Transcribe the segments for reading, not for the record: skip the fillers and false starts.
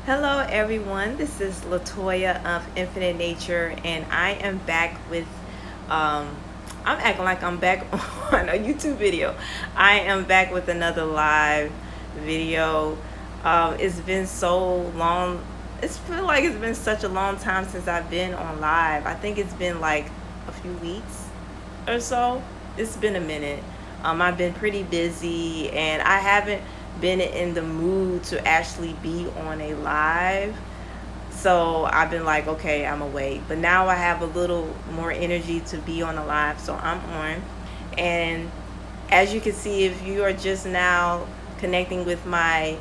Hello everyone, this is Latoya of Infinitenature, and I am back with I'm acting like I'm back on a YouTube video. I am back with another live video. It's been so long. It's feel like it's been such a long time since I've been on live. I think it's been like a few weeks or so. It's been a minute. I've been pretty busy and I haven't been in the mood to actually be on a live. So I've been like, okay, I'm away. But now I have a little more energy to be on a live, so I'm on. And as you can see, if you are just now connecting with my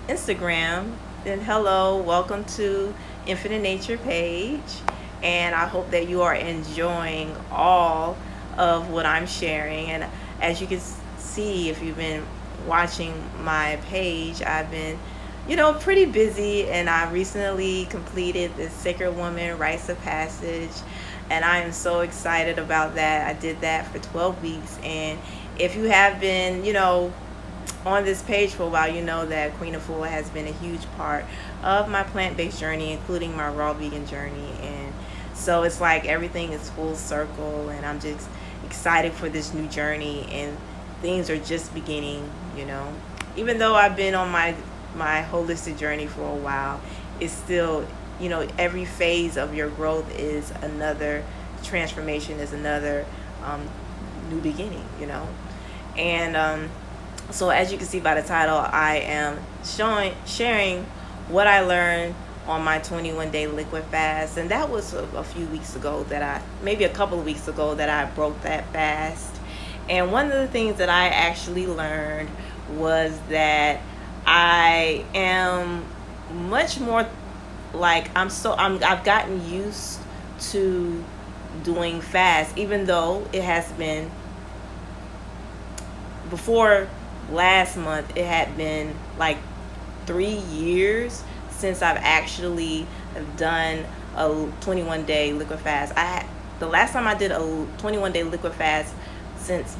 Instagram, then hello, welcome to Infinite Nature page. And I hope that you are enjoying all of what I'm sharing. And as you can see, if you've been watching my page, I've been pretty busy, and I recently completed the Sacred Woman Rites of Passage, and I am so excited about that. I did that for 12 weeks, and if you have been on this page for a while, you know that Queen of Fool has been a huge part of my plant-based journey, including my raw vegan journey. And so it's like everything is full circle, and I'm just excited for this new journey, and things are just beginning. Even though I've been on my holistic journey for a while, it's still, every phase of your growth is another transformation, is another new beginning. And so as you can see by the title, I am sharing what I learned on my 21-day liquid fast. And that was a few weeks ago, maybe a couple of weeks ago, that I broke that fast. And one of the things that I actually learned was that I am much more like I've gotten used to doing fast, even though it has been, before last month, it had been like 3 years since I've actually done a 21-day liquid fast. The last time I did a 21-day liquid fast since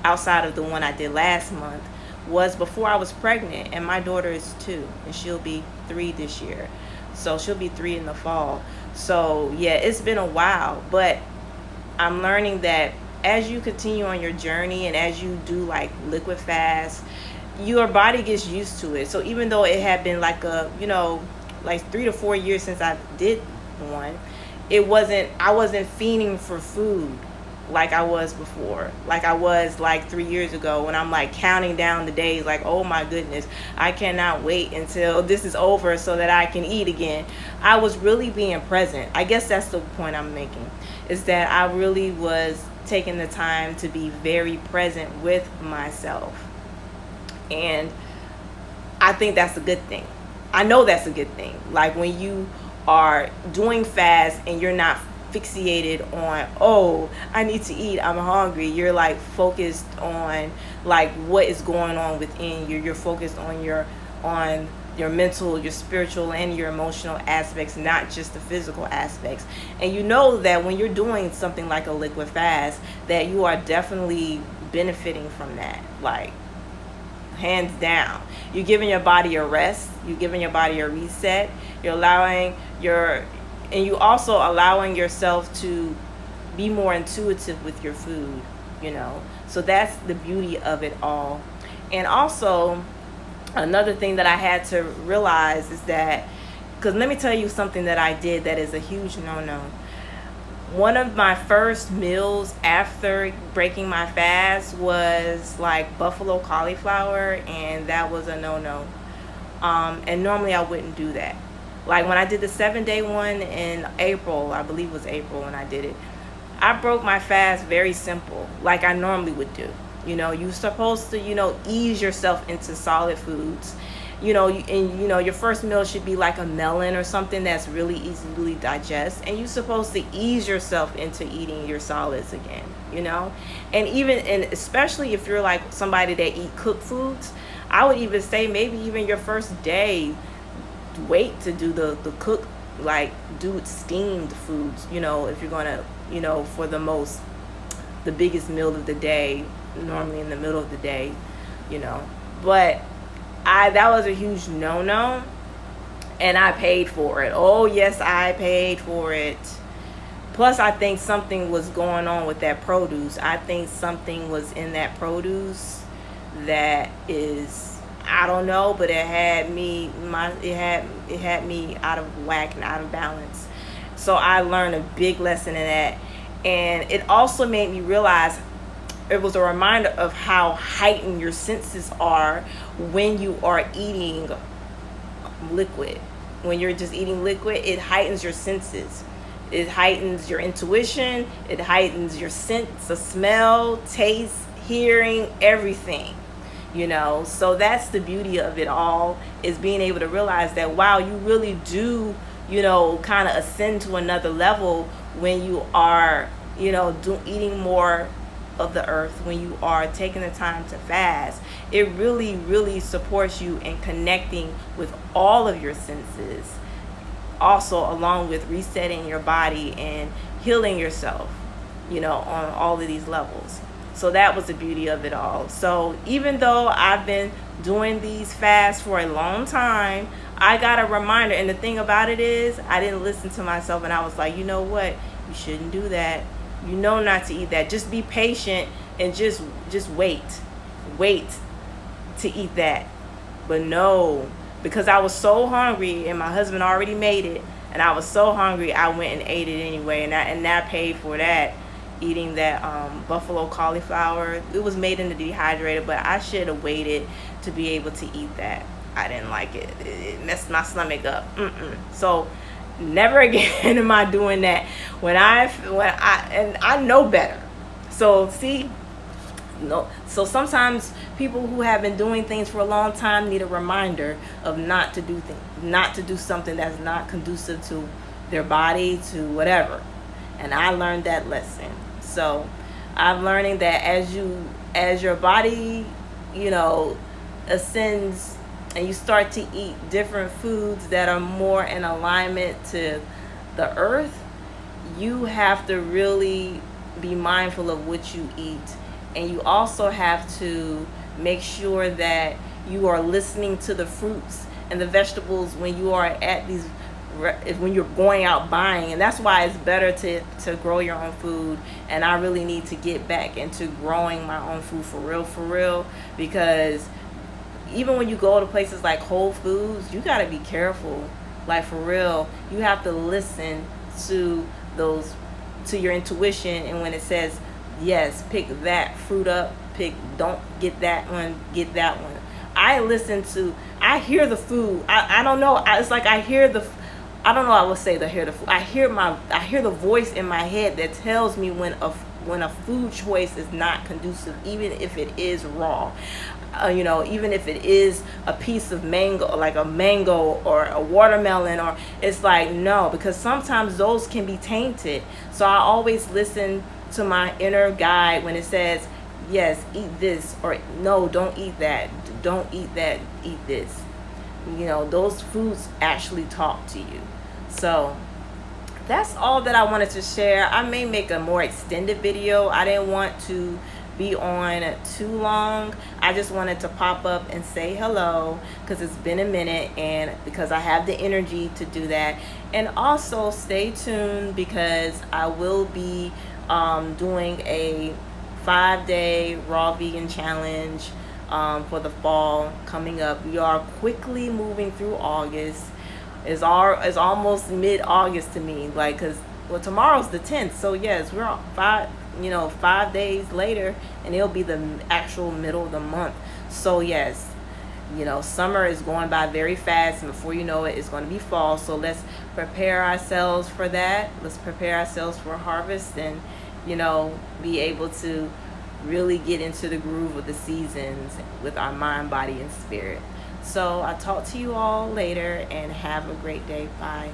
outside of the one I did last month was before I was pregnant, and my daughter is 2 and she'll be 3 this year, so she'll be 3 in the fall. So yeah, it's been a while, but I'm learning that as you continue on your journey and as you do like liquid fast, your body gets used to it. So even though it had been like like 3 to 4 years since I did one, I wasn't fiending for food like I was before, like I was like 3 years ago, when I'm like counting down the days, like, oh my goodness, I cannot wait until this is over so that I can eat again. I was really being present. I guess that's the point I'm making, is that I really was taking the time to be very present with myself. And I think that's a good thing. I know that's a good thing. Like when you are doing fast and you're not fixated on, oh, I need to eat, I'm hungry. You're like focused on like what is going on within you. You're focused on your mental, your spiritual, and your emotional aspects, not just the physical aspects. And you know that when you're doing something like a liquid fast, that you are definitely benefiting from that, like hands down. You're giving your body a rest, you're giving your body a reset, and you also allowing yourself to be more intuitive with your food, So that's the beauty of it all. And also, another thing that I had to realize is that, because let me tell you something that I did that is a huge no-no. One of my first meals after breaking my fast was like buffalo cauliflower, and that was a no-no. And normally I wouldn't do that. Like when I did the 7-day one in April, I believe it was April when I did it, I broke my fast very simple, like I normally would do. You're supposed to, ease yourself into solid foods. Your first meal should be like a melon or something that's really easily digest, and you're supposed to ease yourself into eating your solids again, and especially if you're like somebody that eat cooked foods, I would even say maybe even your first day, wait to do the cook, like do steamed foods, if you're gonna, for the biggest meal of the day, normally in the middle of the day, but that was a huge no-no. And I paid for it. Oh yes, I paid for it. Plus, I think something was going on with that produce. I think something was in that produce that is, I don't know, but it had me out of whack and out of balance. So I learned a big lesson in that, and it also made me realize, it was a reminder of how heightened your senses are when you are eating liquid. When you're just eating liquid, it heightens your senses. It heightens your intuition. It heightens your sense of smell, taste, hearing, everything. So that's the beauty of it all, is being able to realize that, wow, you really do, kind of ascend to another level when you are, eating more of the earth, when you are taking the time to fast. It really, really supports you in connecting with all of your senses, also along with resetting your body and healing yourself, on all of these levels. So that was the beauty of it all. So even though I've been doing these fasts for a long time, I got a reminder. And the thing about it is, I didn't listen to myself, and I was like, you know what? You shouldn't do that. Not to eat that. Just be patient and just wait to eat that. But no, because I was so hungry and my husband already made it, and I was so hungry, I went and ate it anyway, and I paid for that, eating that buffalo cauliflower. It was made in the dehydrator, but I should have waited to be able to eat that. I didn't like it. It messed my stomach up. So never again am I doing that. When I know better. So see, no. So sometimes people who have been doing things for a long time need a reminder of not to do something that's not conducive to their body, to whatever. And I learned that lesson. So I'm learning that as your body, ascends, and you start to eat different foods that are more in alignment to the earth, you have to really be mindful of what you eat. And you also have to make sure that you are listening to the fruits and the vegetables when you are at these, when you're going out buying. And that's why it's better to grow your own food. And I really need to get back into growing my own food for real, because even when you go to places like Whole Foods, you got to be careful. Like, for real, you have to listen to your intuition. And when it says, yes, pick that fruit up, don't get that one, get that one. I hear the food. I don't know. It's like I hear the, I don't know. I would say hear the food. I hear the voice in my head that tells me when a food choice is not conducive, even if it is raw. Even if it is a piece of mango, like a mango or a watermelon, or it's like, no, because sometimes those can be tainted. So I always listen to my inner guide when it says, yes, eat this, or no, don't eat that, don't eat that, eat this. Those foods actually talk to you. So that's all that I wanted to share. I may make a more extended video. I didn't want to be on too long. I just wanted to pop up and say hello, because it's been a minute, and because I have the energy to do that. And also stay tuned, because I will be doing a 5-day raw vegan challenge for the fall coming up. We are quickly moving through August. It's almost mid-August to me, because tomorrow's the 10th. So yes, we're 5 days later, and it'll be the actual middle of the month. So yes, summer is going by very fast, and before you know it, it's going to be fall. So let's prepare ourselves for that. Let's prepare ourselves for harvest, and be able to really get into the groove of the seasons with our mind, body, and spirit. So I'll talk to you all later, and have a great day. Bye.